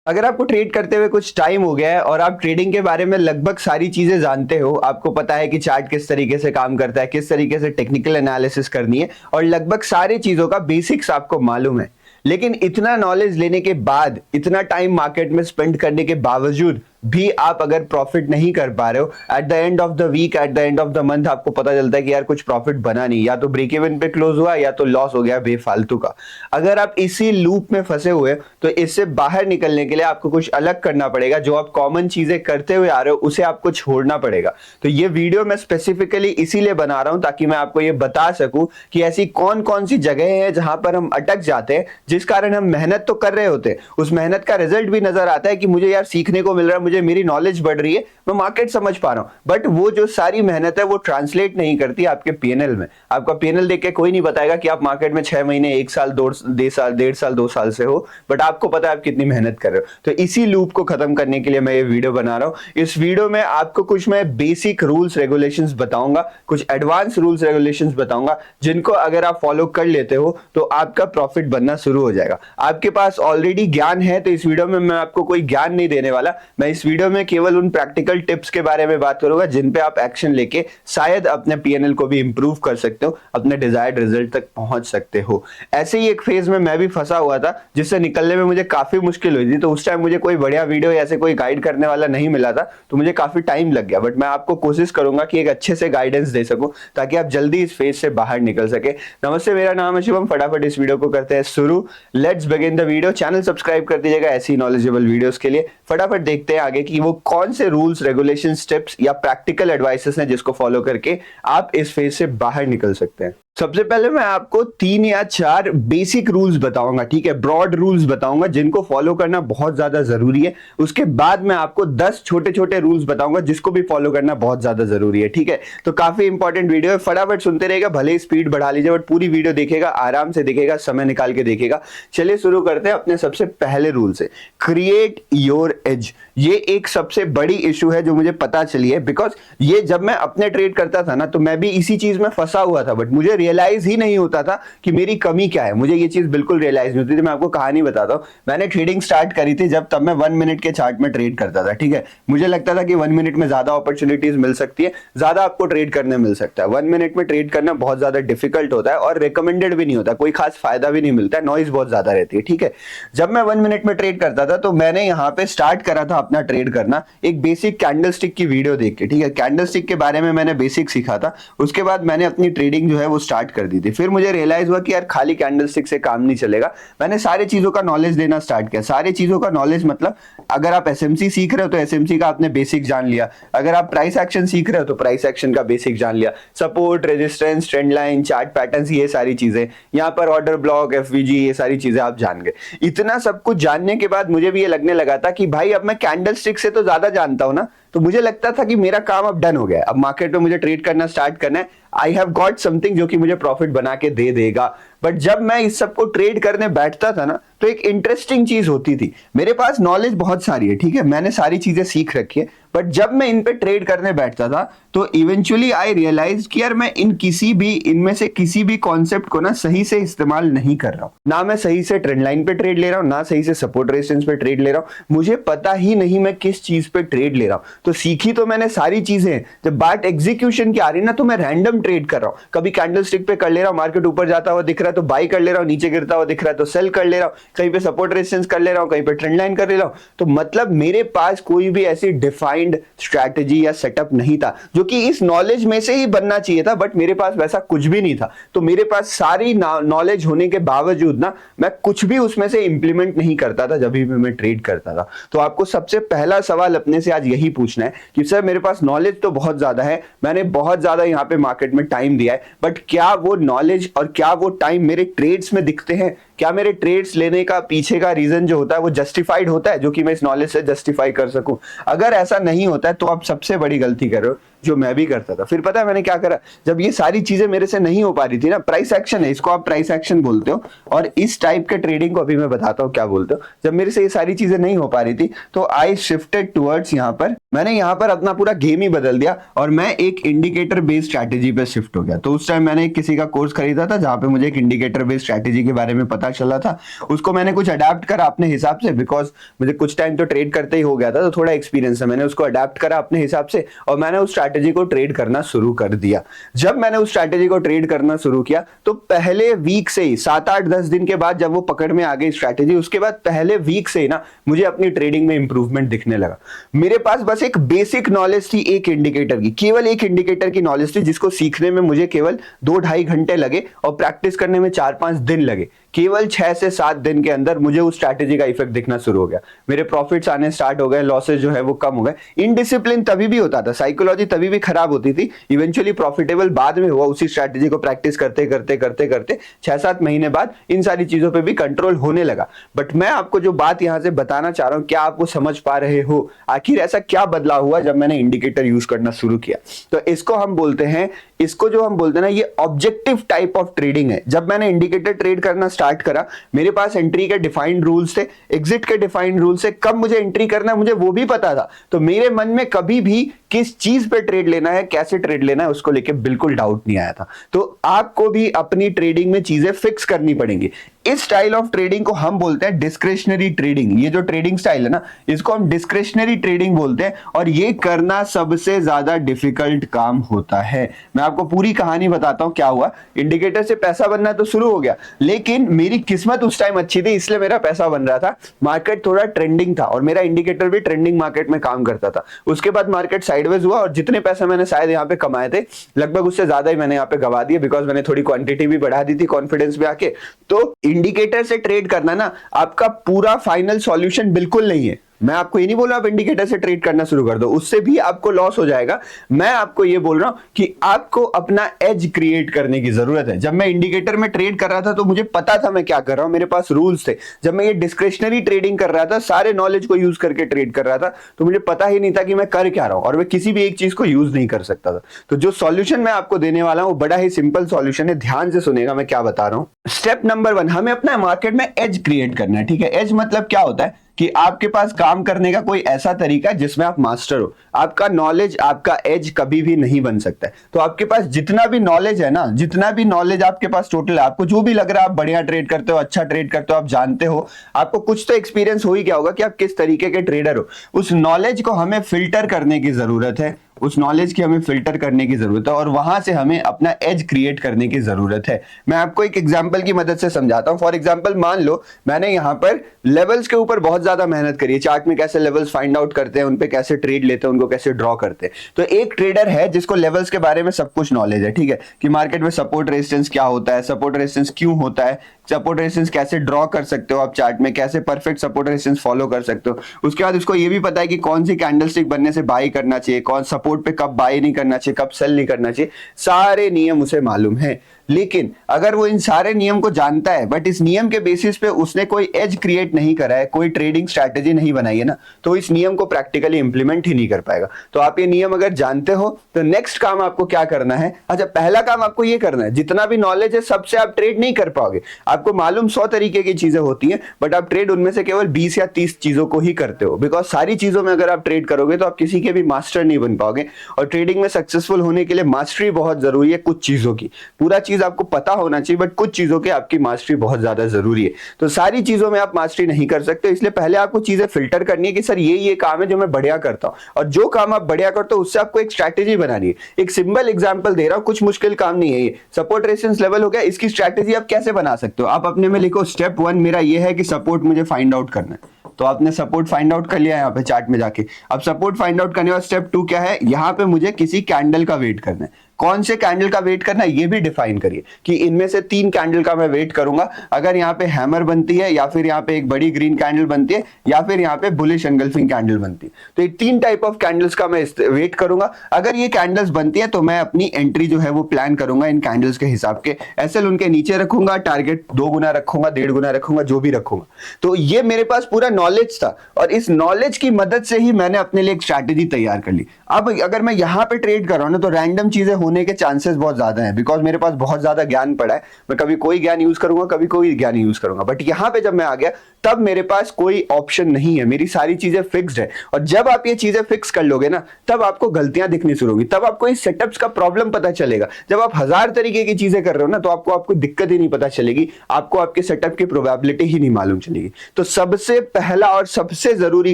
अगर आपको ट्रेड करते हुए कुछ टाइम हो गया है और आप ट्रेडिंग के बारे में लगभग सारी चीजें जानते हो, आपको पता है कि चार्ट किस तरीके से काम करता है, किस तरीके से टेक्निकल एनालिसिस करनी है और लगभग सारी चीजों का बेसिक्स आपको मालूम है, लेकिन इतना नॉलेज लेने के बाद, इतना टाइम मार्केट में स्पेंड करने के बावजूद भी आप अगर प्रॉफिट नहीं कर पा रहे हो, at the end of the week, at the end of the month आपको पता चलता है कि यार कुछ प्रॉफिट बना नहीं, या तो ब्रेक इवन पे क्लोज हुआ या तो लॉस हो गया बेफालतू का। अगर आप इसी लूप में फंसे हुए तो इससे बाहर निकलने के लिए आपको कुछ अलग करना पड़ेगा। जो आप कॉमन चीजें करते हुए आ रहे हो उसे आपको छोड़ना पड़ेगा। तो ये वीडियो मैं स्पेसिफिकली इसीलिए बना रहा हूं ताकि मैं आपको ये बता सकूं कि ऐसी कौन कौन सी जगह है जहां पर हम अटक जाते हैं, जिस कारण हम मेहनत तो कर रहे होते हैं, उस मेहनत का रिजल्ट भी नजर आता है कि मुझे यार सीखने को मिल रहा है, मुझे मेरी नॉलेज बढ़ रही है, मैं मार्केट समझ पा रहा हूं, बट वो जो सारी मेहनत है वो ट्रांसलेट नहीं करती आपके पीएनएल में। आपका पीएनएल देख के कोई नहीं बताएगा कि आप मार्केट में 6 महीने, 1 साल, 1.5 साल 2 साल से हो, बट आपको पता है आप कितनी मेहनत कर रहे हो। तो इसी लूप को खत्म करने के लिए मैं ये वीडियो बना रहा हूं। इस वीडियो में आपको कुछ मैं बेसिक रूल्स रेगुलेशंस बताऊंगा, कुछ एडवांस रूल्स रेगुलेशंस बताऊंगा, जिनको अगर आप फॉलो कर लेते हो तो आपका प्रॉफिट बनना शुरू हो जाएगा। आपके पास ऑलरेडी ज्ञान है तो इस वीडियो में मैं आपको कोई ज्ञान नहीं देने वाला। मैं इस वीडियो में केवल उन प्रैक्टिकल टिप्स के बारे में बात करूंगा जिन पे आप एक्शन लेके शायद अपने पीएनएल को भी इंप्रूव कर सकते हो, अपने डिजायर्ड रिजल्ट तक पहुंच सकते हो। ऐसे ही एक फेज में मैं भी फंसा हुआ था जिससे निकलने में मुझे काफी मुश्किल हुई थी। तो उस टाइम मुझे कोई बढ़िया वीडियो या ऐसे कोई गाइड करने वाला नहीं मिला था, तो मुझे काफी टाइम लग गया, बट मैं आपको कोशिश करूंगा कि एक अच्छे से गाइडेंस दे सकूं ताकि आप जल्दी इस फेज से बाहर निकल सके। नमस्ते, मेरा नाम है शिवम। फटाफट इस वीडियो को करते हैं शुरू। Let's begin the video. Channel subscribe कर दीजिएगा ऐसी नॉलेजेबल वीडियोस के लिए। फटाफट देखते हैं आगे कि वो कौन से रूल्स, रेगुलेशन, टिप्स या प्रैक्टिकल एडवाइसेस हैं जिसको फॉलो करके आप इस फेज से बाहर निकल सकते हैं। सबसे पहले मैं आपको 3 या 4 बेसिक रूल्स बताऊंगा, ठीक है, ब्रॉड रूल्स बताऊंगा जिनको फॉलो करना बहुत ज्यादा जरूरी है। उसके बाद मैं आपको 10 छोटे छोटे रूल्स बताऊंगा जिसको भी फॉलो करना बहुत ज्यादा जरूरी है, ठीक है। तो काफी इंपॉर्टेंट वीडियो है, फटाफट सुनते रहेगा, भले ही स्पीड बढ़ा लीजिए बट पूरी वीडियो देखेगा, आराम से देखेगा, समय निकाल के देखेगा। चलिए शुरू करते हैं अपने सबसे पहले रूल से, क्रिएट योर एज। ये एक सबसे बड़ी इशू है जो मुझे पता चली है, बिकॉज ये जब मैं अपने ट्रेड करता था ना तो मैं भी इसी चीज में फंसा हुआ था, बट मुझे रियलाइज ही नहीं होता था कि मेरी कमी क्या है। मुझे ये चीज बिल्कुल रियलाइज नहीं होती थी। मैं आपको कहानी बताता हूं, मैंने ट्रेडिंग स्टार्ट करी थी जब तब मैं 1 मिनट के चार्ट में ट्रेड करता था, ठीक है। मुझे लगता था कि 1 मिनट में ज्यादा अपॉर्चुनिटीज मिल सकती है, ज्यादा आपको ट्रेड करने मिल सकता है। 1 मिनट में ट्रेड करना बहुत ज्यादा डिफिकल्ट होता है और रिकमेंडेड भी नहीं होता, कोई खास फायदा भी नहीं मिलता है, नॉइज बहुत ज्यादा रहती है, ठीक है। जब मैं 1 मिनट में ट्रेड करता था तो मैंने यहाँ पे स्टार्ट करा था अपना ट्रेड करना एक बेसिक कैंडलस्टिक की वीडियो देख के, ठीक है। कैंडलस्टिक के बारे में मैंने बेसिक सीखा था, उसके बाद मैंने अपनी ट्रेडिंग जो है वो स्टार्ट कर दी थी। फिर मुझे रियलाइज हुआ कि यार खाली कैंडलस्टिक से काम नहीं चलेगा। मैंने सारी चीजों का नॉलेज लेना स्टार्ट किया। सारी चीजों का नॉलेज मतलब अगर आप एसएमसी सीख रहे हो तो एसएमसी का आपने बेसिक जान लिया, अगर आप प्राइस एक्शन सीख रहे हो तो प्राइस एक्शन का बेसिक जान लिया, support, resistance, trend line, chart patterns, ये सारी चीजें, यहाँ पर ऑर्डर ब्लॉक, एफवीजी, ये सारी चीजें आप जान गए। इतना सब कुछ जानने के बाद मुझे भी ये लगने लगा था कि भाई अब मैं कैंडलस्टिक से तो ज्यादा जानता हूं ना, तो मुझे लगता था कि मेरा काम अब डन हो गया है, अब मार्केट में मुझे ट्रेड करना स्टार्ट करना है, आई हैव गॉट समथिंग जो कि मुझे प्रॉफिट बना के दे देगा। बट जब मैं इस सबको ट्रेड करने बैठता था ना तो एक इंटरेस्टिंग चीज होती थी, मेरे पास नॉलेज बहुत सारी है, ठीक है, मैंने सारी चीजें सीख रखी है, बट जब मैं इन पे ट्रेड करने बैठता था तो इवेंचुअली आई रियलाइज कि यार मैं इनमें से किसी भी कॉन्सेप्ट को ना सही से इस्तेमाल नहीं कर रहा हूं। ना मैं सही से ट्रेंड लाइन पे ट्रेड ले रहा हूं, ना सही से सपोर्ट रेजिस्टेंस पे ट्रेड ले रहा हूं, मुझे पता ही नहीं मैं किस चीज पे ट्रेड ले रहा हूं। तो सीखी तो मैंने सारी चीजें, जब बात एग्जीक्यूशन की आ रही ना तो मैं रैंडम ट्रेड कर रहा हूं। कभी कैंडलस्टिक पे कर ले रहा हूं, मार्केट ऊपर जाता हुआ दिख रहा है तो बाई कर ले रहा हूं, नीचे गिरता हुआ दिख रहा है तो सेल कर ले रहा हूं, कहीं पे सपोर्ट रेजिस्टेंस कर ले रहा हूं, कहीं पे ट्रेंड लाइन कर ले रहा हूं। तो मतलब मेरे पास कोई भी ऐसी डिफाइंड स्ट्रैटेजी या सेटअप नहीं था जो कि इस नॉलेज में से ही बनना चाहिए था, बट मेरे पास वैसा कुछ भी नहीं था। तो मेरे पास सारी नॉलेज होने के बावजूद ना मैं कुछ भी उसमें से इंप्लीमेंट नहीं करता था जब भी मैं ट्रेड करता था। तो आपको सबसे पहला सवाल अपने से आज यही पूछना है कि सर मेरे पास नॉलेज तो बहुत ज्यादा है, मैंने बहुत ज्यादा यहाँ पे मार्केट में टाइम दिया है, बट क्या वो नॉलेज और क्या वो टाइम मेरे ट्रेड्स में दिखते हैं? क्या मेरे ट्रेड्स लेने का पीछे का रीजन जो होता है वो जस्टिफाइड होता है, जो कि मैं इस नॉलेज से जस्टिफाई कर सकूं? अगर ऐसा नहीं होता है तो आप सबसे बड़ी गलती कर रहे हो, जो मैं भी करता था। फिर पता है मैंने क्या करा, जब ये सारी चीजें मेरे से नहीं हो पा रही थी ना, प्राइस एक्शन है, इसको आप प्राइस एक्शन बोलते हो, और इस टाइप के ट्रेडिंग को अभी मैं बताता हूँ क्या बोलते हो। जब मेरे से ये सारी चीजें नहीं हो पा रही थी तो आई शिफ्टेड टुवर्ड्स, यहाँ पर मैंने यहाँ पर अपना पूरा गेम ही बदल दिया और मैं एक इंडिकेटर बेस्ड स्ट्रैटेजी पे शिफ्ट हो गया। तो उस टाइम मैंने किसी का कोर्स खरीदा था जहां पे मुझे एक इंडिकेटर बेस्ड स्ट्रैटेजी के बारे में पता पता चला था, उसको मैंने कुछ अडेप्ट करा अपने हिसाब से, बिकॉज मुझे कुछ टाइम तो ट्रेड करते ही हो गया था, तो थोड़ा एक्सपीरियंस है, मैंने उसको अडेप्ट करा अपने हिसाब से और मैंने उस स्ट्रैटेजी को ट्रेड करना शुरू कर दिया। जब मैंने उस स्ट्रैटेजी को ट्रेड करना शुरू किया तो पहले वीक से ही 7-8-10 दिन के बाद जब वो पकड़ में आ गई स्ट्रैटेजी, उसके बाद पहले वीक से ही ना मुझे अपनी ट्रेडिंग में इंप्रूवमेंट दिखने लगा। मेरे पास बस एक बेसिक नॉलेज थी एक इंडिकेटर की, केवल एक इंडिकेटर की नॉलेज थी, जिसको सीखने में मुझे केवल 2-2.5 घंटे लगे और प्रैक्टिस करने में 4-5 दिन लगे। केवल 6 से 7 दिन के अंदर मुझे उस स्ट्रैटेजी का इफेक्ट दिखना शुरू हो गया, मेरे प्रॉफिट्स आने स्टार्ट हो गए, लॉसेज जो है वो कम हो गए। इनडिसिप्लिन तभी भी होता था, साइकोलॉजी तभी भी खराब होती थी, इवेंचुअली प्रॉफिटेबल बाद में हुआ, उसी स्ट्रैटेजी को प्रैक्टिस करते करते करते करते 6-7 महीने बाद इन सारी चीजों पे भी कंट्रोल होने लगा। बट मैं आपको जो बात यहां से बताना चाह रहा हूं, क्या आप वो समझ पा रहे हो? आखिर ऐसा क्या बदलाव हुआ जब मैंने इंडिकेटर यूज करना शुरू किया? तो इसको हम बोलते हैं, इसको जो हम बोलते हैं ना, ये ऑब्जेक्टिव टाइप ऑफ ट्रेडिंग है। जब मैंने इंडिकेटर ट्रेड करना स्टार्ट करा, मेरे पास एंट्री के डिफाइंड रूल्स थे, एग्जिट के डिफाइंड रूल्स थे, कब मुझे एंट्री करना है मुझे वो भी पता था। तो मेरे मन में कभी भी किस चीज पे ट्रेड लेना है, कैसे ट्रेड लेना है, उसको लेके बिल्कुल डाउट नहीं आया था। तो आपको भी अपनी ट्रेडिंग में चीजें फिक्स करनी पड़ेंगी। इस स्टाइल ऑफ ट्रेडिंग को हम बोलते हैं डिस्क्रिशनरी ट्रेडिंग। ये जो ट्रेडिंग स्टाइल है ना, इसको हम डिस्क्रिशनरी ट्रेडिंग बोलते हैं, और ये करना सबसे ज्यादा डिफिकल्ट काम होता है। मैं आपको पूरी कहानी बताता हूं क्या हुआ। इंडिकेटर से पैसा बनना तो शुरू हो गया, लेकिन मेरी किस्मत उस टाइम अच्छी थी, इसलिए मेरा पैसा बन रहा था। मार्केट थोड़ा ट्रेंडिंग था और मेरा इंडिकेटर भी ट्रेंडिंग मार्केट में काम करता था। उसके बाद मार्केट साइडवेज हुआ और जितने पैसे मैंने शायद यहाँ पे कमाए थे, लगभग उससे ज्यादा ही मैंने यहाँ पे गवा दिए, बिकॉज मैंने थोड़ी क्वांटिटी भी बढ़ा दी थी कॉन्फिडेंस में आके। तो इंडिकेटर से ट्रेड करना ना आपका पूरा फाइनल सॉल्यूशन बिल्कुल नहीं है। मैं आपको ये नहीं बोल रहा आप इंडिकेटर से ट्रेड करना शुरू कर दो, उससे भी आपको लॉस हो जाएगा। मैं आपको ये बोल रहा हूं कि आपको अपना एज क्रिएट करने की जरूरत है। जब मैं इंडिकेटर में ट्रेड कर रहा था तो मुझे पता था मैं क्या कर रहा हूं, मेरे पास रूल्स थे। जब मैं ये डिस्क्रिशनरी ट्रेडिंग कर रहा था, सारे नॉलेज को यूज करके ट्रेड कर रहा था, तो मुझे पता ही नहीं था कि मैं कर क्या रहा हूं, और मैं किसी भी एक चीज को यूज नहीं कर सकता था। तो जो सॉल्यूशन मैं आपको देने वाला हूं वो बड़ा ही सिंपल सॉल्यूशन है, ध्यान से सुनेगा मैं क्या बता रहा हूं। स्टेप नंबर 1, हमें अपना मार्केट में एज क्रिएट करना है। ठीक है, एज मतलब क्या होता है कि आपके पास काम करने का कोई ऐसा तरीका जिसमें आप मास्टर हो। आपका नॉलेज आपका एज कभी भी नहीं बन सकता है। तो आपके पास जितना भी नॉलेज है ना, जितना भी नॉलेज आपके पास टोटल है, आपको जो भी लग रहा है आप बढ़िया ट्रेड करते हो, अच्छा ट्रेड करते हो, आप जानते हो, आपको कुछ तो एक्सपीरियंस हो ही गया होगा कि आप किस तरीके के ट्रेडर हो। उस नॉलेज को हमें फिल्टर करने की जरूरत है, उस नॉलेज की हमें फिल्टर करने की जरूरत है, और वहां से हमें अपना एज क्रिएट करने की जरूरत है। मैं आपको एक एग्जांपल की मदद से समझाता हूं। फॉर एग्जांपल, मान लो मैंने यहां पर लेवल्स के ऊपर बहुत ज्यादा मेहनत करी है, चार्ट में कैसे लेवल्स फाइंड आउट करते हैं, उन पे कैसे ट्रेड लेते हैं, उनको कैसे ड्रॉ करते हैं। तो एक ट्रेडर है जिसको लेवल्स के बारे में सब कुछ नॉलेज है, ठीक है, कि मार्केट में सपोर्ट रेजिस्टेंस क्या होता है, सपोर्ट रेजिस्टेंस क्यों होता है, सपोर्ट रेजिस्टेंस कैसे ड्रॉ कर सकते हो आप चार्ट में, कैसे परफेक्ट सपोर्ट रेजिस्टेंस फॉलो कर सकते हो। उसके बाद उसको ये भी पता है कि कौन सी कैंडलस्टिक बनने से बाई करना चाहिए, कौन सपोर्ट पे कब बाई नहीं करना चाहिए, कब सेल नहीं करना चाहिए, सारे नियम उसे मालूम है। लेकिन अगर वो इन सारे नियम को जानता है, बट इस नियम के बेसिस पे उसने कोई एज क्रिएट नहीं करा है, कोई ट्रेडिंग स्ट्रैटेजी नहीं बनाई है ना, तो इस नियम को प्रैक्टिकली इंप्लीमेंट ही नहीं कर पाएगा। तो आप ये नियम अगर जानते हो तो नेक्स्ट काम आपको क्या करना है? अच्छा, पहला काम आपको ये करना है, जितना भी नॉलेज है सबसे आप ट्रेड नहीं कर पाओगे। आपको मालूम 100 तरीके की चीजें होती हैं, बट आप ट्रेड उनमें से केवल 20 या 30 चीजों को ही करते हो, बिकॉज सारी चीजों में अगर आप ट्रेड करोगे तो आप किसी के भी मास्टर नहीं बन पाओगे। और ट्रेडिंग में सक्सेसफुल होने के लिए मास्टरी बहुत जरूरी है कुछ चीजों की। पूरा चीज आपको पता होना चाहिए, बट कुछ चीजों के आपकी मास्टरी बहुत ज्यादा जरूरी है। तो सारी चीजों में आप मास्टरी नहीं कर सकते, इसलिए पहले आपको चीजें फिल्टर करनी है कि सर ये काम है जो मैं बढ़िया करता हूं, और जो काम आप बढ़िया करते हो उससे आपको एक स्ट्रैटेजी बनानी है। एक सिंपल एग्जांपल दे रहा हूं, कुछ मुश्किल काम नहीं है ये। सपोर्ट रेजिस्टेंस लेवल हो गया, इसकी स्ट्रैटेजी आप कैसे बना सकते हो? आप अपने में लिखो, स्टेप 1 मेरा ये है कि सपोर्ट मुझे फाइंड आउट करना है। तो आपने सपोर्ट फाइंड आउट कर लिया यहाँ पे चार्ट में जाके। अब सपोर्ट फाइंड आउट करने का स्टेप 2 क्या है? यहाँ पे मुझे किसी कैंडल का वेट करना है। कौन से कैंडल का वेट करना है ये भी डिफाइन करिए कि इनमें से 3 कैंडल का मैं वेट करूंगा। अगर यहाँ पे हैमर बनती है, या फिर यहाँ पे एक बड़ी ग्रीन कैंडल बनती है, या फिर यहाँ पे बुलिश एंगल्फिंग कैंडल बनती है, तो ये 3 टाइप ऑफ कैंडल्स का मैं वेट करूंगा। अगर ये कैंडल्स बनती है तो मैं अपनी एंट्री जो है वो प्लान करूंगा इन कैंडल्स के हिसाब के। एसएल उनके नीचे रखूंगा, टारगेट 2 गुना रखूंगा, 1.5 गुना रखूंगा, जो भी रखूंगा। तो ये मेरे पास पूरा नॉलेज था, और इस नॉलेज की मदद से ही मैंने अपने लिए एक स्ट्रैटेजी तैयार कर ली। अब अगर मैं यहाँ पे ट्रेड कर रहा हूं ना, तो रैंडम चीजें होने के चांसेस बहुत ज्यादा हैं, बिकॉज मेरे पास बहुत ज्यादा ज्ञान पड़ा है। मैं कभी कोई ज्ञान यूज करूंगा, कभी कोई ज्ञान यूज करूंगा, बट यहाँ पे जब मैं आ गया तब मेरे पास कोई ऑप्शन नहीं है, मेरी सारी चीजें फिक्स्ड है। और जब आप ये चीजें फिक्स कर लोगे ना, तब आपको गलतियां दिखनी शुरू होगी, तब आपको इस सेटअप्स का प्रॉब्लम पता चलेगा। जब आप 1000 तरीके की चीजें कर रहे हो ना, तो आपको दिक्कत ही नहीं पता चलेगी, आपको आपके सेटअप की प्रोबेबिलिटी ही नहीं मालूम चलेगी। तो सबसे पहला और सबसे जरूरी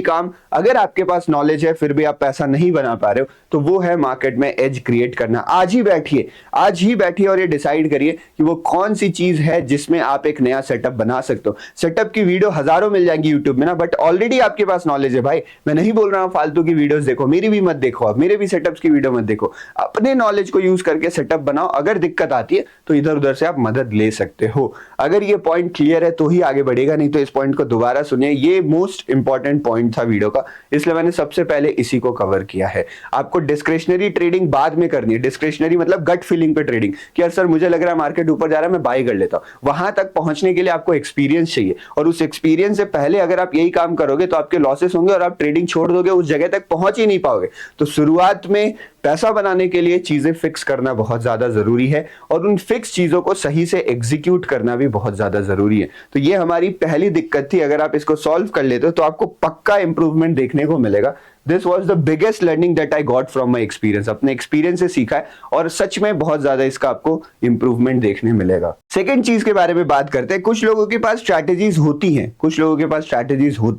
काम, अगर आपके पास नॉलेज है फिर भी आप पैसा नहीं बना पा रहे हो, तो वो है मार्केट में एज क्रिएट करना। आज ही बैठिए और ये डिसाइड करिए कि वो कौन सी चीज है जिसमें आप एक नया सेटअप बना सकते हो। सेटअप की वीडियो हजारों मिल जाएंगी यूट्यूब में ना, बट ऑलरेडी आपके पास नॉलेज है भाई। मैं नहीं बोल रहा हूं फालतू की वीडियोस देखो, मेरी भी मत देखो, आप मेरे भी सेटअप्स की वीडियो मत देखो, अपने नॉलेज को यूज करके सेटअप बनाओ। अगर दिक्कत आती है तो इधर उधर से आप मदद ले सकते हो। अगर ये पॉइंट क्लियर है तो ही आगे बढ़ेगा, नहीं तो इस पॉइंट को दोबारा सुनिए, ये मोस्ट इंपॉर्टेंट पॉइंट था वीडियो का, इसलिए मैंने सबसे पहले इसी को कवर किया है। आपको डिस्क्रिशनरी ट्रेडिंग बाद में करनी है। डिस्क्रिशनरी मतलब गट फीलिंग पे ट्रेडिंग, कि यार सर मुझे लग रहा है मार्केट ऊपर जा रहा है, मैं बाय कर लेता हूं। वहां तक पहुंचने के लिए आपको एक्सपीरियंस चाहिए, और उस एक्सपीरियंस से पहले अगर आप यही काम करोगे तो आपके लॉसेस होंगे और आप ट्रेडिंग छोड़ दोगे, उस जगह तक पहुंच ही नहीं पाओगे। तो शुरुआत में पैसा बनाने के लिए चीजें फिक्स करना बहुत ज्यादा जरूरी है, और उन फिक्स चीजों को सही से एग्जीक्यूट करना भी बहुत ज्यादा जरूरी है। तो ये हमारी पहली दिक्कत थी, अगर आप इसको सॉल्व कर लेते हो तो आपको पक्का इंप्रूवमेंट देखने को मिलेगा। This was the biggest learning that I got from my experience. अपने एक्सपीरियंस से सीखा है, और सच में बहुत ज्यादा इसका आपको इंप्रूवमेंट देखने मिलेगा। सेकेंड चीज के बारे में बात करते हैं। कुछ लोगों के पास स्ट्रैटेजीज होती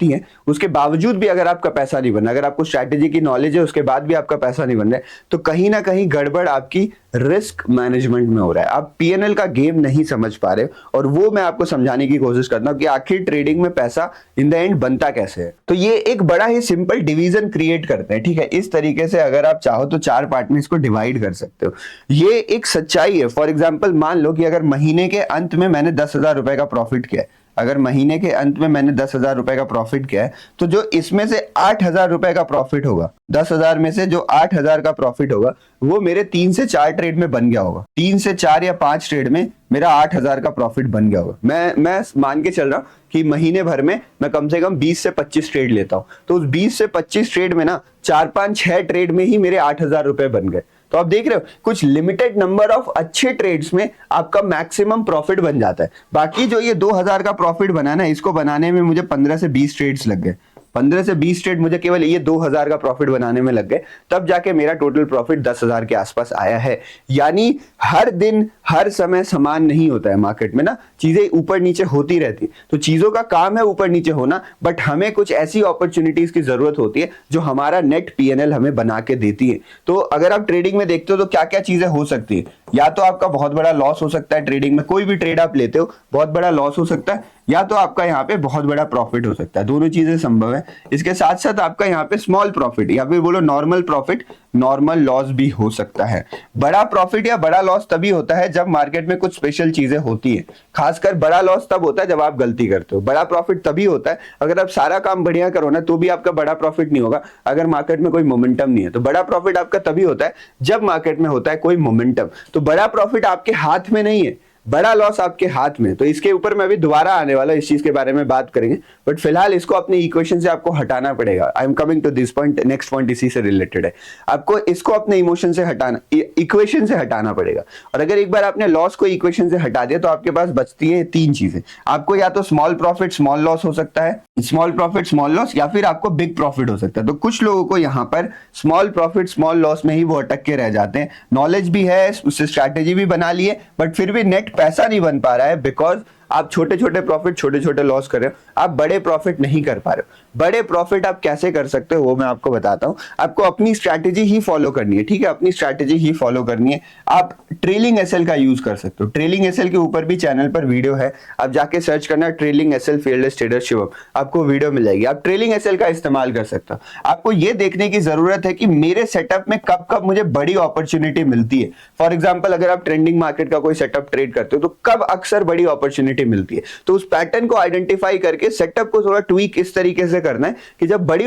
हैं, उसके बावजूद भी अगर आपका पैसा नहीं बन रहा, अगर आपको स्ट्रैटेजी की नॉलेज है उसके बाद भी आपका पैसा नहीं बन रहा है, तो कहीं ना कहीं गड़बड़ आपकी रिस्क मैनेजमेंट में हो रहा है। आप पीएनएल का गेम नहीं समझ पा रहे, और वो मैं आपको समझाने की कोशिश करता हूं कि आखिर ट्रेडिंग में पैसा इन द एंड बनता कैसे है। तो ये एक बड़ा ही सिंपल डिवीजन क्रिएट करते हैं, ठीक है। इस तरीके से अगर आप चाहो तो 4 पार्ट में इसको डिवाइड कर सकते हो। ये एक सच्चाई है। फॉर एग्जाम्पल मान लो कि अगर महीने के अंत में मैंने 10,000 रुपए का प्रॉफिट किया है, अगर महीने के अंत में मैंने 10,000 रुपए का प्रॉफिट किया है, तो जो इसमें से 8,000 रुपए का प्रॉफिट होगा, 10,000 में से जो 8,000 का प्रॉफिट होगा, वो मेरे 3 से 4 ट्रेड में बन गया होगा। 3 से 4 या 5 ट्रेड में मेरा 8,000 का प्रॉफिट बन गया होगा। मैं मान के चल रहा हूं कि महीने भर में मैं कम से कम 20 से 25 ट्रेड लेता हूं, तो उस 20 से 25 ट्रेड में ना 4, 5, 6 ट्रेड में ही मेरे 8,000 रुपए बन गए। तो आप देख रहे हो, कुछ लिमिटेड नंबर ऑफ अच्छे ट्रेड्स में आपका मैक्सिमम प्रॉफिट बन जाता है। बाकी जो ये 2,000 का प्रॉफिट बना ना, इसको बनाने में मुझे 15 से 20 ट्रेड्स लग गए। 15 से 20 ट्रेड मुझे केवल ये 2,000 का प्रॉफिट बनाने में लग गए, तब जाके मेरा टोटल प्रॉफिट 10,000 के आसपास आया है। यानी हर दिन हर समय समान नहीं होता है मार्केट में ना, चीजें ऊपर नीचे होती रहती। तो चीजों का काम है ऊपर नीचे होना, बट हमें कुछ ऐसी अपॉर्चुनिटीज की जरूरत होती है जो हमारा नेट पीएनएल हमें बना के देती है। तो अगर आप ट्रेडिंग में देखते हो तो क्या क्या चीजें हो सकती है, या तो आपका बहुत बड़ा लॉस हो सकता है ट्रेडिंग में, कोई भी ट्रेड आप लेते हो बहुत बड़ा लॉस हो सकता है, या तो आपका यहाँ पे बहुत बड़ा प्रॉफिट हो सकता है। दोनों चीजें संभव है। इसके साथ साथ आपका यहाँ पे स्मॉल प्रॉफिट या फिर बोलो नॉर्मल प्रॉफिट, नॉर्मल लॉस भी हो सकता है। बड़ा प्रॉफिट या बड़ा लॉस तभी होता है जब मार्केट में कुछ स्पेशल चीजें होती है। खासकर बड़ा लॉस तब होता है जब आप गलती करते हो। बड़ा प्रॉफिट तभी होता है अगर आप सारा काम बढ़िया करो ना, तो भी आपका बड़ा प्रॉफिट नहीं होगा अगर मार्केट में कोई मोमेंटम नहीं है। तो बड़ा प्रॉफिट आपका तभी होता है जब मार्केट में होता है कोई मोमेंटम। तो बड़ा प्रॉफिट आपके हाथ में नहीं है, बड़ा लॉस आपके हाथ में। तो इसके ऊपर मैं भी दोबारा आने वाला, इस चीज के बारे में बात करेंगे, बट फिलहाल इसको अपने इक्वेशन से आपको हटाना पड़ेगा। I am coming to this point, next point इसी से रिलेटेड है। आपको इसको अपने इमोशन से हटाना, इक्वेशन से हटाना पड़ेगा। और अगर एक बार आपने लॉस को इक्वेशन से हटा दिया तो आपके पास बचती है 3 चीजें। आपको या तो स्मॉल प्रॉफिट स्मॉल लॉस हो सकता है, स्मॉल प्रॉफिट स्मॉल लॉस, या फिर आपको बिग प्रॉफिट हो सकता है। तो कुछ लोगों को यहाँ पर स्मॉल प्रॉफिट स्मॉल लॉस में ही वो अटक के रह जाते हैं। नॉलेज भी है, उससे स्ट्रैटेजी भी बना ली है, बट फिर भी नेट पैसा नहीं बन पा रहा है, बिकॉज आप छोटे छोटे प्रॉफिट छोटे छोटे लॉस कर रहे हो, आप बड़े प्रॉफिट नहीं कर पा रहे हो। बड़े प्रॉफिट आप कैसे कर सकते हो वो मैं आपको बताता हूं। आपको अपनी स्ट्रैटेजी ही फॉलो करनी है, ठीक है, अपनी स्ट्रैटेजी ही फॉलो करनी है। आप ट्रेलिंग एसएल का यूज कर सकते हो। ट्रेलिंग एसएल के ऊपर भी चैनल पर वीडियो है, आप जाके सर्च करना ट्रेलिंग एसएल फील्डलेस ट्रेडर शिवम, आपको वीडियो मिल जाएगी। आप ट्रेलिंग एसएल का इस्तेमाल कर सकते हो। आपको ये देखने की जरूरत है कि मेरे सेटअप में कब कब मुझे बड़ी अपॉर्चुनिटी मिलती है। फॉर एग्जाम्पल अगर आप ट्रेंडिंग मार्केट का कोई सेटअप ट्रेड करते हो तो कब अक्सर बड़ी अपॉर्चुनिटी मिलती है। तो उस पैटर्न को आइडेंटिफाई करके सेटअप को थोड़ा ट्वीक इस तरीके से करना है कि जब बड़ी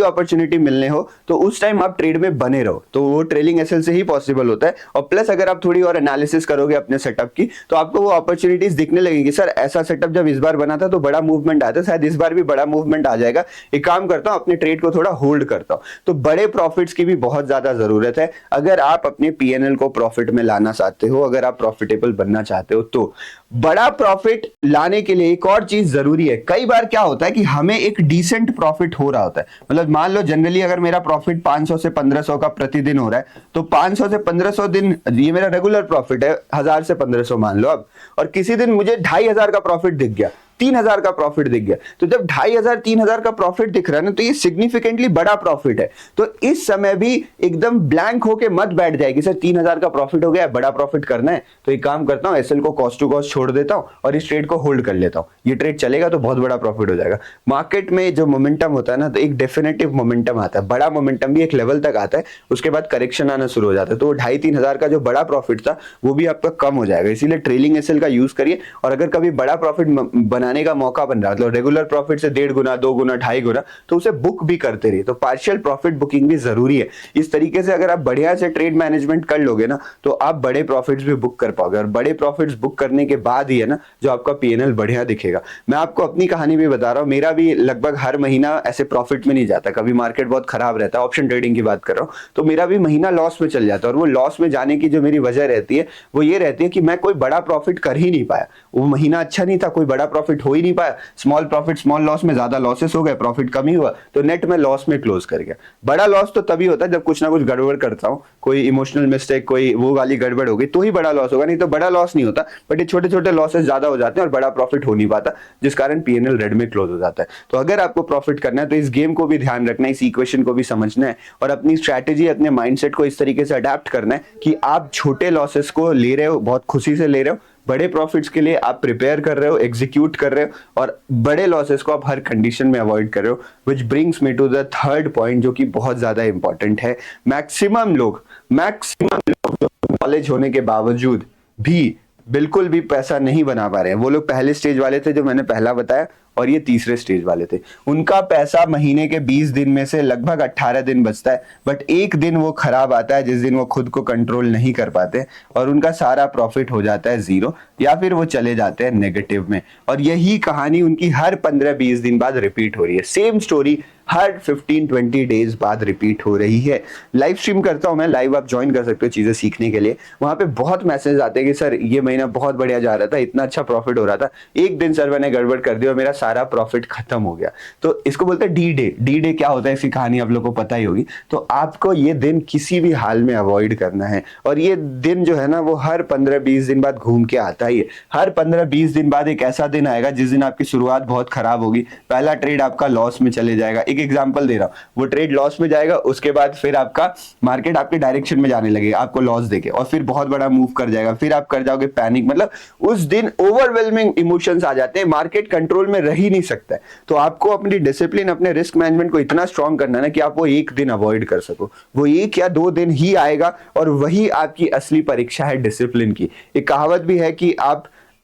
अपॉर्चुनिटी मिलने हो तो उस टाइम आप ट्रेड में बने रहो, तो वो ट्रेलिंग एसएल से ही पॉसिबल होता है। और प्लस अगर आप थोड़ी और एनालिसिस करोगे अपने सेटअप की तो आपको वो अपॉर्चुनिटीज दिखने लगेंगी, सर ऐसा सेटअप जब इस बार बना था तो बड़ा मूवमेंट आया था, शायद इस बार भी बड़ा मूवमेंट आ जाएगा, एक काम करता हूं अपने ट्रेड को थोड़ा होल्ड करता हूं। तो बड़े प्रॉफिट्स की भी बहुत ज्यादा जरूरत है अगर आप अपने पीएनएल को प्रॉफिट में लाना चाहते हो, अगर आप प्रॉफिटेबल बनना चाहते हो। तो बड़ा प्रॉफिट लाने के लिए एक और चीज जरूरी है। कई बार क्या होता है कि हमें एक डिसेंट प्रॉफिट हो रहा होता है, मतलब मान लो जनरली अगर मेरा प्रॉफिट 500 से 1500 का प्रतिदिन हो रहा है, तो 500 से 1500 दिन ये मेरा रेगुलर प्रॉफिट है, 1000 से 1500 मान लो अब, और किसी दिन मुझे 2500 का प्रॉफिट दिख गया, 3000 का प्रॉफिट दिख गया। तो जब 2500 3000 का प्रॉफिट दिख रहा है ना, तो ये सिग्निफिकेंटली बड़ा प्रॉफिट है। तो इस समय भी एकदम ब्लैंक होके मत बैठ जाएगी, सर 3000 का प्रॉफिट हो गया, बड़ा प्रॉफिट करना है, तो एक काम करता हूं एसएल को कॉस्ट टू कॉस्ट छोड़ देता हूं और इस ट्रेड को होल्ड कर लेता हूं, ये ट्रेड चलेगा तो बहुत बड़ा प्रॉफिट हो जाएगा। मार्केट में जो मोमेंटम होता है ना, तो एक डेफिनेटिव मोमेंटम आता है, बड़ा मोमेंटम भी एक लेवल तक आता है, उसके बाद करेक्शन आना शुरू हो जाता है। तो 2500-3000 का जो बड़ा प्रॉफिट था वो भी आपका कम हो जाएगा। इसीलिए ट्रेलिंग एसएल का यूज करिए, और अगर कभी बड़ा प्रॉफिट बनाने का मौका बन रहा है, मतलब रेगुलर प्रॉफिट से 1.5 गुना 2 गुना 2.5 गुना, तो उसे बुक भी करते रहिए। तो पार्शियल प्रॉफिट बुकिंग भी जरूरी है। इस तरीके से अगर आप बढ़िया से ट्रेड मैनेजमेंट कर लोगे ना, तो आप बड़े प्रॉफिट्स भी बुक कर पाओगे, और बड़े प्रॉफिट्स बुक करने के बाद ही है ना जो आपका पीएनएल बढ़िया दिखेगा। मैं आपको अपनी कहानी भी बता रहा हूं, मेरा भी लगभग हर महीना ऐसे प्रॉफिट में नहीं जाता, कभी मार्केट बहुत खराब रहता है, ऑप्शन ट्रेडिंग की बात कर रहा हूं, तो मेरा भी महीना लॉस में चल जाता है। और वो लॉस में जाने की जो मेरी वजह रहती है वो ये रहती है कि मैं कोई बड़ा प्रॉफिट कर ही नहीं पाया, वो महीना अच्छा नहीं था, कोई बड़ा प्रॉफिट हो ही नहीं पाया, स्मॉल प्रॉफिट स्मॉल लॉस में ज्यादा लॉसेस हो गए, प्रॉफिट कम ही हुआ, तो नेट में लॉस में क्लोज कर गया। बड़ा लॉस तो तभी होता है जब कुछ ना कुछ गड़बड़ करता हूं, कोई इमोशनल मिस्टेक, कोई वो वाली गड़बड़ होगी, तो ही बड़ा लॉस होगा, नहीं तो बड़ा लॉस नहीं होता। बट ये छोटे छोटे लॉसेस ज्यादा हो जाते हैं और बड़ा प्रॉफिट हो नहीं पाता, जिस कारण पीएनएल रेड में क्लोज हो जाता है। तो अगर आपको प्रॉफिट करना है तो इस गेम को भी ध्यान रखना है, इस इक्वेशन को भी समझना है, और अपनी स्ट्रैटेजी, अपने माइंडसेट को इस तरीके से अडेप्ट करना है कि आप छोटे लॉसेस को ले रहे हो, बहुत खुशी से ले रहे हो, बड़े प्रॉफिट्स के लिए आप प्रिपेयर कर रहे हो, एग्जीक्यूट कर रहे हो, और बड़े लॉसेस को आप हर कंडीशन में अवॉइड कर रहे हो। Which brings me to the third point, जो कि बहुत ज्यादा इंपॉर्टेंट है। मैक्सिमम लोग नॉलेज होने के बावजूद भी बिल्कुल भी पैसा नहीं बना पा रहे हैं। वो लोग पहले स्टेज वाले थे जो मैंने पहला बताया, और ये तीसरे स्टेज वाले थे। उनका पैसा महीने के 20 दिन में से लगभग 18 दिन बचता है, बट एक दिन वो खराब आता है जिस दिन वो खुद को कंट्रोल नहीं कर पाते, और उनका सारा प्रॉफिट हो जाता है जीरो, या फिर वो चले जाते हैं नेगेटिव में। और यही कहानी उनकी हर 15-20 दिन बाद रिपीट हो रही है। सेम स्टोरी हर 15-20 डेज बाद रिपीट हो रही है। लाइव स्ट्रीम करता हूं मैं, लाइव आप ज्वाइन कर सकते हो चीजें सीखने के लिए। वहां पे बहुत मैसेज आते हैं कि सर ये महीना बहुत बढ़िया जा रहा था, इतना अच्छा प्रॉफिट हो रहा था, एक दिन सर मैंने गड़बड़ कर दी और मेरा सारा प्रॉफिट खत्म हो गया। तो इसको बोलते हैं डी डे। डी डे क्या होता है, इसकी कहानी आप लोग को पता ही होगी। तो आपको ये दिन किसी भी हाल में अवॉइड करना है, और ये दिन जो है ना वो हर 15-20 दिन बाद घूम के आता ही है। हर 15-20 दिन बाद एक ऐसा दिन आएगा जिस दिन आपकी शुरुआत बहुत खराब होगी, पहला ट्रेड आपका लॉस में चले जाएगा। एक एग्जांपल दे रहा हूं, वो ट्रेड लॉस में जाएगा, उसके बाद फिर आपका मार्केट आपके डायरेक्शन में जाने लगेगा आपको लॉस देके, और फिर बहुत बड़ा मूव कर जाएगा, फिर आप कर जाओगे पैनिक। मतलब उस दिन ओवरवेलमिंग इमोशंस आ जाते हैं, मार्केट कंट्रोल में रह ही नहीं सकता है। तो आपको अपनी डिसिप्लिन, अपने रिस्क मैनेजमेंट को इतना स्ट्रांग करना है ना कि आप वो एक दिन अवॉइड कर सको। वो 1 या 2 दिन ही आएगा, और वही आपकी असली परीक्षा है डिसिप्लिन की। एक कहावत भी है कि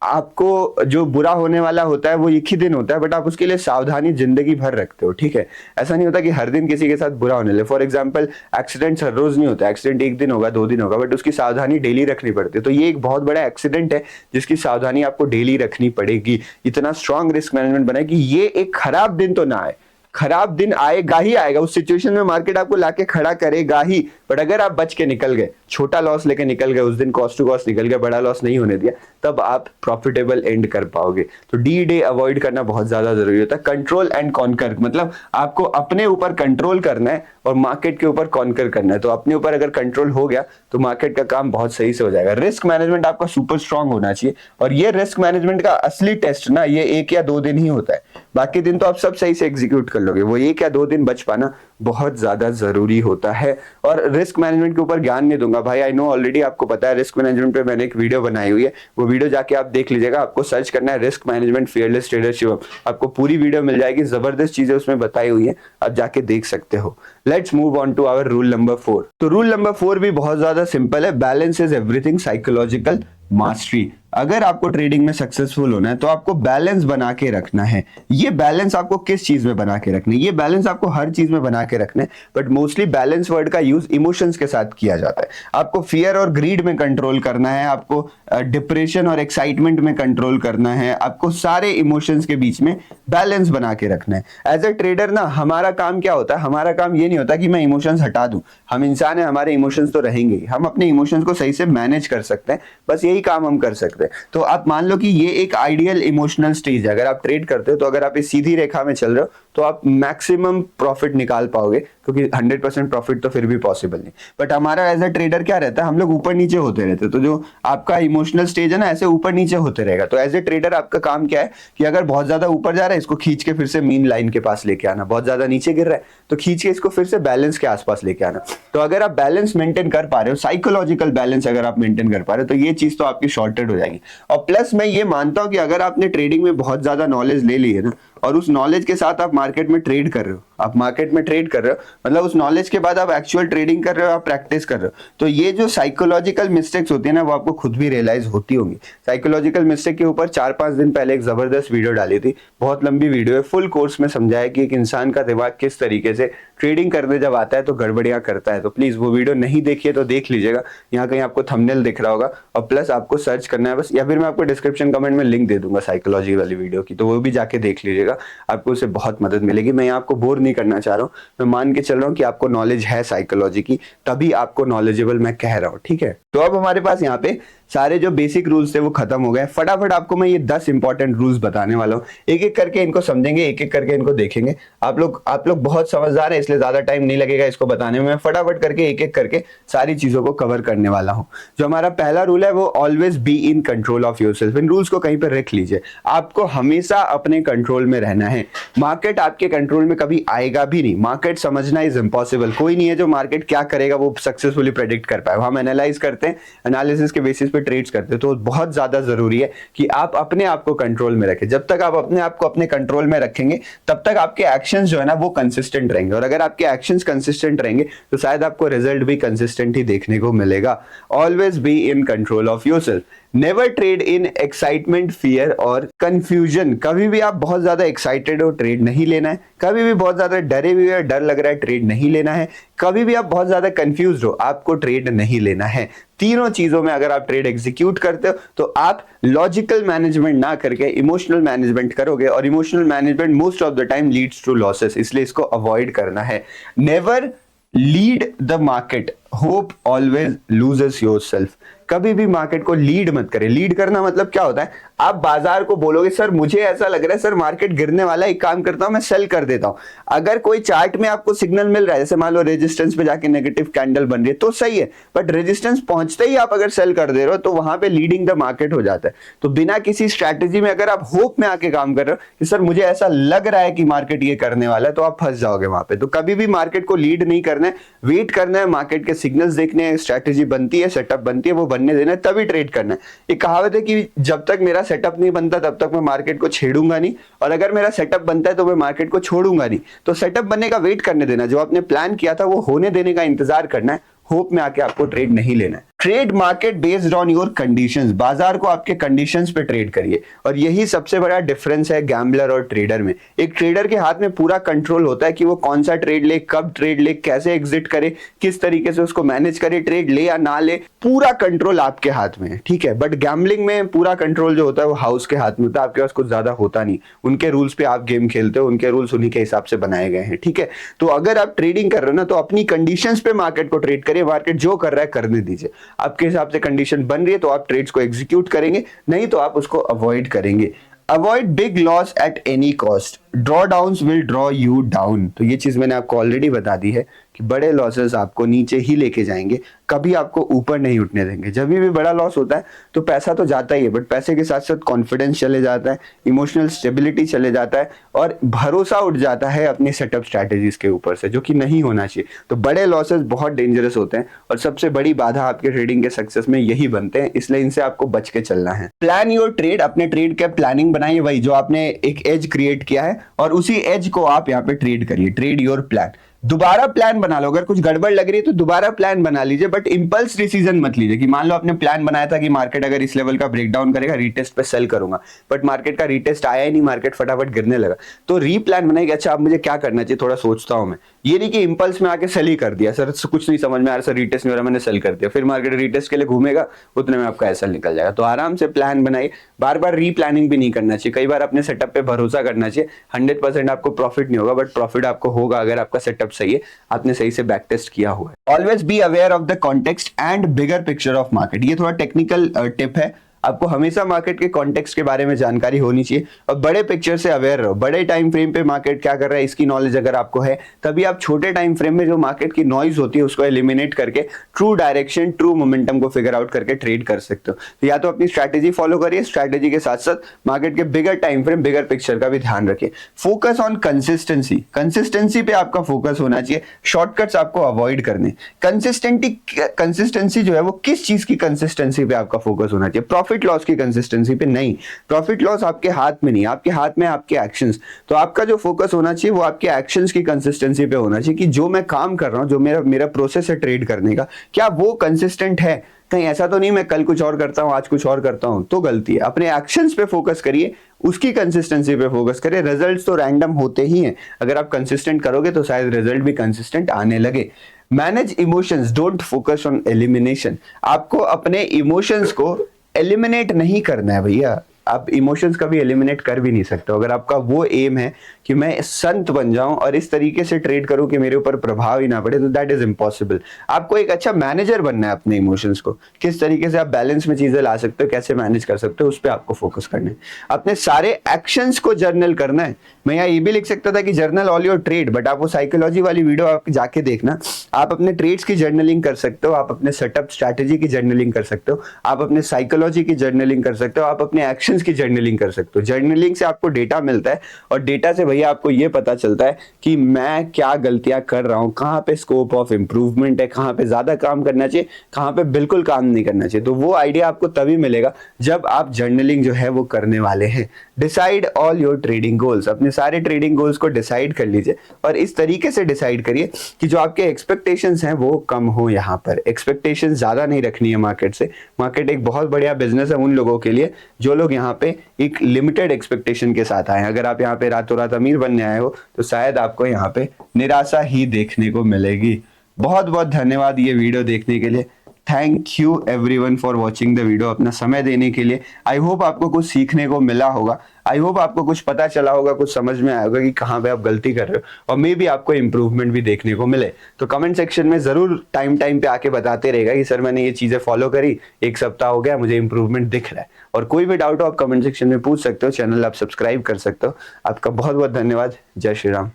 आपको जो बुरा होने वाला होता है वो एक ही दिन होता है, बट आप उसके लिए सावधानी जिंदगी भर रखते हो, ठीक है। ऐसा नहीं होता कि हर दिन किसी के साथ बुरा होने लगे। फॉर एग्जांपल एक्सीडेंट हर रोज नहीं होता, एक्सीडेंट एक दिन होगा 2 दिन होगा, बट उसकी सावधानी डेली रखनी पड़ती है। तो ये एक बहुत बड़ा एक्सीडेंट है जिसकी सावधानी आपको डेली रखनी पड़ेगी। इतना स्ट्रांग रिस्क मैनेजमेंट बनाए कि ये एक खराब दिन तो ना आए। खराब दिन आएगा ही आएगा, उस सिचुएशन में मार्केट आपको लाके खड़ा करेगा ही, बट अगर आप बच के निकल गए, छोटा लॉस लेके निकल गए, उस दिन कॉस्ट टू कॉस्ट निकल गए, बड़ा लॉस नहीं होने दिया, तब आप प्रॉफिटेबल एंड कर पाओगे। तो डी डे अवॉइड करना बहुत ज्यादा जरूरी होता है। कंट्रोल एंड कॉन्कर, मतलब आपको अपने ऊपर कंट्रोल करना है और मार्केट के ऊपर कॉन्कर करना है। तो अपने ऊपर अगर कंट्रोल हो गया तो मार्केट का काम बहुत सही से हो जाएगा। रिस्क मैनेजमेंट आपका सुपर स्ट्रांग होना चाहिए, और ये रिस्क मैनेजमेंट का असली टेस्ट ना ये 1 या 2 दिन ही होता है, बाकी दिन तो आप सब सही से एग्जीक्यूट कर लोगे। वो 1 या 2 दिन बच पाना बहुत ज्यादा जरूरी होता है। और रिस्क मैनेजमेंट के ऊपर ज्ञान नहीं दूंगा भाई, आई नो ऑलरेडी आपको पता है। रिस्क मैनेजमेंट पे मैंने एक वीडियो बनाई हुई है, वो वीडियो जाके आप देख लीजिएगा। आपको सर्च करना है risk management fearless trader Shivam, आपको पूरी वीडियो मिल जाएगी, जबरदस्त चीजें उसमें बताई हुई है, आप जाके देख सकते हो। Let's move on to our rule number 4। तो रूल नंबर 4 भी बहुत ज्यादा सिंपल है, balance is everything, psychological mastery. अगर आपको ट्रेडिंग में सक्सेसफुल होना है तो आपको बैलेंस बना के रखना है। ये बैलेंस आपको किस चीज में बना के रखना है? ये बैलेंस आपको हर चीज में बना के रखना है, बट मोस्टली बैलेंस वर्ड का यूज इमोशंस के साथ किया जाता है। आपको फियर और ग्रीड में कंट्रोल करना है, आपको डिप्रेशन और एक्साइटमेंट में कंट्रोल करना है, आपको सारे इमोशंस के बीच में बैलेंस बना के रखना है। एज ए ट्रेडर ना हमारा काम क्या होता है? हमारा काम ये नहीं होता कि मैं इमोशंस हटा दूं। हम इंसान है, हमारे इमोशंस तो रहेंगे, हम अपने इमोशंस को सही से मैनेज कर सकते हैं, बस यही काम हम कर सकते हैं। तो आप मान लो कि ये एक आइडियल इमोशनल स्टेज है। अगर आप ट्रेड करते हो तो अगर आप इस सीधी रेखा में चल रहे हो तो आप मैक्सिमम प्रॉफिट निकाल पाओगे, क्योंकि 100% प्रॉफिट तो फिर भी पॉसिबल नहीं। बट हमारा एज अ ट्रेडर क्या रहता है? हम लोग ऊपर नीचे होते रहते हैं। तो जो आपका इमोशनल स्टेज है ना, ऐसे ऊपर नीचे होते रहेगा। तो एज ए ट्रेडर आपका काम क्या है कि अगर बहुत ज्यादा ऊपर जा रहा है, इसको खींच के फिर से मीन लाइन के पास लेके आना। बहुत ज्यादा नीचे गिर रहा है तो खींच के इसको फिर से बैलेंस के आसपास लेके आना। तो अगर आप बैलेंस मेंटेन कर पा रहे हो, साइकोलॉजिकल बैलेंस अगर आप मेंटेन कर पा रहे हो, तो ये चीज तो आपकी शॉर्टेड हो जाएगी। और प्लस मैं ये मानता हूं कि अगर आपने ट्रेडिंग में बहुत ज्यादा नॉलेज ले ली है ना, और उस नॉलेज के साथ आप मार्केट में ट्रेड कर रहे हो, आप मार्केट में ट्रेड कर रहे हो, मतलब उस नॉलेज के बाद आप एक्चुअल ट्रेडिंग कर रहे हो, आप प्रैक्टिस कर रहे हो, तो ये जो साइकोलॉजिकल मिस्टेक्स होती है ना, वो आपको खुद भी रियलाइज होती होंगी। साइकोलॉजिकल मिस्टेक के ऊपर 4-5 दिन पहले एक जबरदस्त वीडियो डाली थी, बहुत लंबी वीडियो है, फुल कोर्स में समझाया कि एक इंसान का दिमाग किस तरीके से ट्रेडिंग करने जब आता है तो गड़बड़ियां करता है। तो प्लीज वो वीडियो नहीं देखिए तो देख लीजिएगा, यहाँ कहीं आपको थंबनेल दिख रहा होगा, और प्लस आपको सर्च करना है बस, या फिर मैं आपको डिस्क्रिप्शन कमेंट में लिंक दे दूंगा साइकोलॉजी वाली वीडियो की, तो वो भी जाके देख लीजिएगा, आपको उससे बहुत मदद मिलेगी। मैं आपको बोर नहीं करना चाह रहा हूँ, मैं मान के चल रहा हूँ कि आपको नॉलेज है साइकोलॉजी की, तभी आपको नॉलेजेबल मैं कह रहा हूँ, ठीक है। तो अब हमारे पास यहाँ पे सारे जो बेसिक रूल्स थे वो खत्म हो गए। फटाफट आपको मैं ये 10 इंपॉर्टेंट रूल्स बताने वाला हूँ, एक एक करके इनको समझेंगे, एक एक करके इनको देखेंगे। आप लोग बहुत समझदार हैं, इसलिए ज्यादा टाइम नहीं लगेगा इसको बताने में। मैं फटाफट करके एक एक करके सारी चीजों को कवर करने वाला हूँ। जो हमारा पहला रूल है वो always be in control of yourself. In rules को कहीं पर रख लीजिए, आपको हमेशा अपने कंट्रोल में रहना है। मार्केट आपके कंट्रोल में कभी आएगा भी नहीं, मार्केट समझना इज इम्पॉसिबल। कोई नहीं है जो मार्केट क्या करेगा वो सक्सेसफुली प्रेडिक्ट कर पाए। हम एनालाइज करते हैं, एनालिसिस के बेसिस पे ट्रेड्स करते हैं। तो बहुत ज्यादा जरूरी है कि आप अपने आप को कंट्रोल में रखें। जब तक आप अपने आप को अपने कंट्रोल में रखेंगे तब तक आपके एक्शंस जो है ना वो कंसिस्टेंट रहेंगे, और अगर आपके एक्शंस कंसिस्टेंट रहेंगे तो शायद आपको रिजल्ट भी कंसिस्टेंट ही देखने को मिलेगा। Always be in control of yourself. Never trade in excitement, fear और कंफ्यूजन। कभी भी आप बहुत ज्यादा एक्साइटेड हो, ट्रेड नहीं लेना है। कभी भी बहुत ज्यादा डरे हुए हो, डर लग रहा है, ट्रेड नहीं लेना है। कभी भी आप बहुत ज्यादा कंफ्यूज हो, आपको ट्रेड नहीं लेना है। तीनों चीजों में अगर आप ट्रेड एग्जीक्यूट करते हो तो आप लॉजिकल मैनेजमेंट ना करके इमोशनल मैनेजमेंट करोगे, और emotional management most of the time leads to losses, इसलिए इसको अवॉइड करना है। Never lead the market, hope always loses yourself. कभी भी मार्केट को लीड मत करें। लीड करना मतलब क्या होता है? आप बाजार को बोलोगे सर मुझे ऐसा लग रहा है, सर मार्केट गिरने वाला है, एक काम करता हूं मैं सेल कर देता हूं। अगर कोई चार्ट में आपको सिग्नल मिल रहा है, जैसे मान लो रेजिस्टेंस पे जाके नेगेटिव कैंडल बन रही है तो सही है, बट रेजिस्टेंस पहुंचते ही आप अगर सेल कर दे रहे हो तो वहां पे लीडिंग द मार्केट हो जाता है। तो बिना किसी स्ट्रैटेजी में अगर आप होप में आके काम कर रहे हो कि सर मुझे ऐसा लग रहा है कि मार्केट ये करने वाला है, तो आप फंस जाओगे वहां पे। तो कभी भी मार्केट को लीड नहीं करना है, वेट करना है, मार्केट के सिग्नल्स देखने हैं, स्ट्रैटेजी बनती है, सेटअप बनती है, वो बनने देना है, तभी ट्रेड करना है। एक कहावत है कि जब तक मेरा सेटअप नहीं बनता तब तक मैं मार्केट को छेड़ूंगा नहीं, और अगर मेरा सेटअप बनता है तो मैं मार्केट को छोड़ूंगा नहीं। तो सेटअप बनने का वेट करने देना, जो आपने प्लान किया था वो होने देने का इंतजार करना है। होप में आके आपको ट्रेड नहीं लेना है। Trade market based on your conditions. बाजार को आपके कंडीशंस पे ट्रेड करिए, और यही सबसे बड़ा डिफरेंस है गैम्बलर और ट्रेडर में। एक ट्रेडर के हाथ में पूरा कंट्रोल होता है कि वो कौन सा ट्रेड ले, कब ट्रेड ले, कैसे एग्जिट करे, किस तरीके से उसको मैनेज करे, ट्रेड ले या ना ले, पूरा कंट्रोल आपके हाथ में है, ठीक है। बट गैम्बलिंग में पूरा कंट्रोल जो होता है वो हाउस के हाथ में होता है, आपके पास कुछ ज्यादा होता नहीं। उनके रूल्स पे आप गेम खेलते हो, उनके रूल्स उन्हीं के हिसाब से बनाए गए हैं, ठीक है। तो अगर आप ट्रेडिंग कर रहे हो ना, तो अपनी कंडीशंस पे मार्केट को ट्रेड करिए। मार्केट जो कर रहा है करने दीजिए। आपके हिसाब से कंडीशन बन रही है तो आप ट्रेड्स को एग्जीक्यूट करेंगे, नहीं तो आप उसको अवॉइड करेंगे। Avoid big loss at any cost. Draw downs will draw you down. तो ये चीज मैंने आपको ऑलरेडी बता दी है कि बड़े लॉसेस आपको नीचे ही लेके जाएंगे, कभी आपको ऊपर नहीं उठने देंगे। जब भी बड़ा लॉस होता है तो पैसा तो जाता ही है, बट पैसे के साथ साथ कॉन्फिडेंस चले जाता है, इमोशनल स्टेबिलिटी चले जाता है, और भरोसा उठ जाता है अपनी सेटअप स्ट्रैटेजीज के ऊपर से, जो कि नहीं होना चाहिए। तो बड़े लॉसेस बहुत डेंजरस होते हैं, और सबसे बड़ी बाधा आपके ट्रेडिंग के सक्सेस में यही बनते हैं, इसलिए इनसे आपको बच के चलना है। Plan your trade. अपने ट्रेड का प्लानिंग बनाइए, वही जो आपने एक एज क्रिएट किया है, और उसी एज को आप यहाँ पे ट्रेड करिए। Trade your plan. दोबारा प्लान बना लो, अगर कुछ गड़बड़ लग रही है तो दोबारा प्लान बना लीजिए, बट इंपल्स डिसीजन मत लीजिए कि मान लो आपने प्लान बनाया था कि मार्केट अगर इस लेवल का ब्रेकडाउन करेगा रीटेस्ट पे सेल करूंगा, बट मार्केट का रीटेस्ट आया ही नहीं, मार्केट फटाफट गिरने लगा, तो रीप्लान बनाएगी अच्छा अब मुझे क्या करना चाहिए, थोड़ा सोचता हूं मैं। ये नहीं कि इंपल्स में आके सेल ही कर दिया, सर कुछ नहीं समझ में आ रहा, सर रीटेस्ट नहीं हो रहा, मैंने सेल कर दिया, फिर मार्केट रीटेस्ट के लिए घूमेगा, उतने में आपका ऐसा निकल जाएगा। तो आराम से प्लान बनाइए, बार बार रीप्लानिंग भी नहीं करना चाहिए, कई बार अपने सेटअप पे भरोसा करना चाहिए। 100% आपको प्रॉफिट नहीं होगा, बट प्रॉफिट आपको होगा अगर आपका सेटअप सही है, आपने सही से बैक टेस्ट किया हुआ है। Always be aware of the context and bigger picture of market. ये थोड़ा टेक्निकल टिप है, आपको हमेशा मार्केट के कॉन्टेक्स्ट के बारे में जानकारी होनी चाहिए और बड़े पिक्चर से अवेयर रहो। बड़े टाइम फ्रेम पे मार्केट क्या कर रहा है इसकी नॉलेज अगर आपको है, तभी आप छोटे टाइम फ्रेम में जो मार्केट की नॉइज होती है उसको एलिमिनेट करके ट्रू डायरेक्शन, ट्रू मोमेंटम को फिगर आउट करके ट्रेड कर सकते हो। तो या तो अपनी स्ट्रैटेजी फॉलो करिए, स्ट्रैटेजी के साथ साथ मार्केट के बिगर टाइम फ्रेम, बिगर पिक्चर का भी ध्यान रखिए। फोकस ऑन कंसिस्टेंसी, कंसिस्टेंसी पे आपका फोकस होना चाहिए, शॉर्टकट्स आपको अवॉइड करने। कंसिस्टेंसी जो है वो किस चीज की कंसिस्टेंसी पे आपका फोकस होना चाहिए, प्रॉफिट लॉस की कंसिस्टेंसी पे नहीं। प्रॉफिट लॉस आपके हाथ में नहीं, आपके हाथ में आपके एक्शंस। तो आपका जो फोकस होना चाहिए वो आपके एक्शंस की कंसिस्टेंसी पे होना चाहिए कि जो मैं काम कर रहा हूं, जो मेरा प्रोसेस है ट्रेड करने का, क्या वो कंसिस्टेंट है। कहीं ऐसा तो नहीं मैं कल कुछ और करता हूं आज कुछ और करता हूं, तो गलती है। अपने एक्शंस पे फोकस करिए, उसकी कंसिस्टेंसी पे फोकस करिए। रिजल्ट्स तो रैंडम होते ही हैं, अगर आप कंसिस्टेंट करोगे तो शायद रिजल्ट भी कंसिस्टेंट आने लगे। Manage emotions, don't focus on elimination. आपको अपने इमोशंस को एलिमिनेट नहीं करना है भैया, आप इमोशंस कभी एलिमिनेट कर भी नहीं सकते हो। अगर आपका वो एम है कि मैं संत बन जाऊं और इस तरीके से ट्रेड करूं कि मेरे ऊपर प्रभाव ही ना पड़े, तो दैट इज इम्पॉसिबल। आपको एक अच्छा मैनेजर बनना है अपने इमोशंस को, किस तरीके से आप बैलेंस में चीजें ला सकते हो, कैसे मैनेज कर सकते हो, उस पर आपको फोकस करना है। अपने सारे एक्शंस को जर्नल करना है। मैं यहाँ ये भी लिख सकता था कि journal all your trade, but आप वो साइकोलॉजी वाली वीडियो आप जाके देखना। आप अपने ट्रेड्स की जर्नलिंग कर सकते हो, आप अपने सेटअप स्ट्रैटेजी की जर्नलिंग कर सकते हो, आप अपने साइकोलॉजी की जर्नलिंग कर सकते हो, आप अपने एक्शन की जर्नलिंग कर सकते हो। जर्नलिंग से आपको डेटा मिलता है और डेटा से भैया आपको ये पता चलता है कि मैं क्या गलतियां कर रहा हूं, कहां पे स्कोप ऑफ इंप्रूवमेंट है, कहां पे ज्यादा काम करना चाहिए, कहां पे बिल्कुल काम नहीं करना चाहिए। तो वो आइडिया आपको तभी मिलेगा जब आप जर्नलिंग जो है वो करने वाले हैं। Decide all your trading goals, अपने सारे ट्रेडिंग गोल्स को डिसाइड कर लीजिए और इस तरीके से डिसाइड करिए कि जो आपके एक्सपेक्टेशंस हैं वो कम हो। यहाँ पर एक्सपेक्टेशंस ज्यादा नहीं रखनी है मार्केट से। मार्केट एक बहुत बढ़िया बिजनेस है उन लोगों के लिए जो लोग यहाँ पे एक लिमिटेड एक्सपेक्टेशन के साथ आए हैं। अगर आप यहाँ पे रातों रात अमीर बनने आए हो तो शायद आपको यहाँ पे निराशा ही देखने को मिलेगी। बहुत बहुत धन्यवाद ये वीडियो देखने के लिए। Thank you everyone for watching the video, अपना समय देने के लिए। आई होप आपको कुछ सीखने को मिला होगा, आई होप आपको कुछ पता चला होगा, कुछ समझ में आया होगा कि कहाँ पे आप गलती कर रहे हो और मे बी आपको इंप्रूवमेंट भी देखने को मिले। तो कमेंट सेक्शन में जरूर टाइम पे आके बताते रहेगा कि सर मैंने ये चीजें फॉलो करी, 1 सप्ताह हो गया, मुझे इंप्रूवमेंट दिख रहा है। और कोई भी डाउट हो आप कमेंट सेक्शन में पूछ सकते हो, चैनल आप सब्सक्राइब कर सकते हो। आपका बहुत बहुत धन्यवाद। जय श्री राम।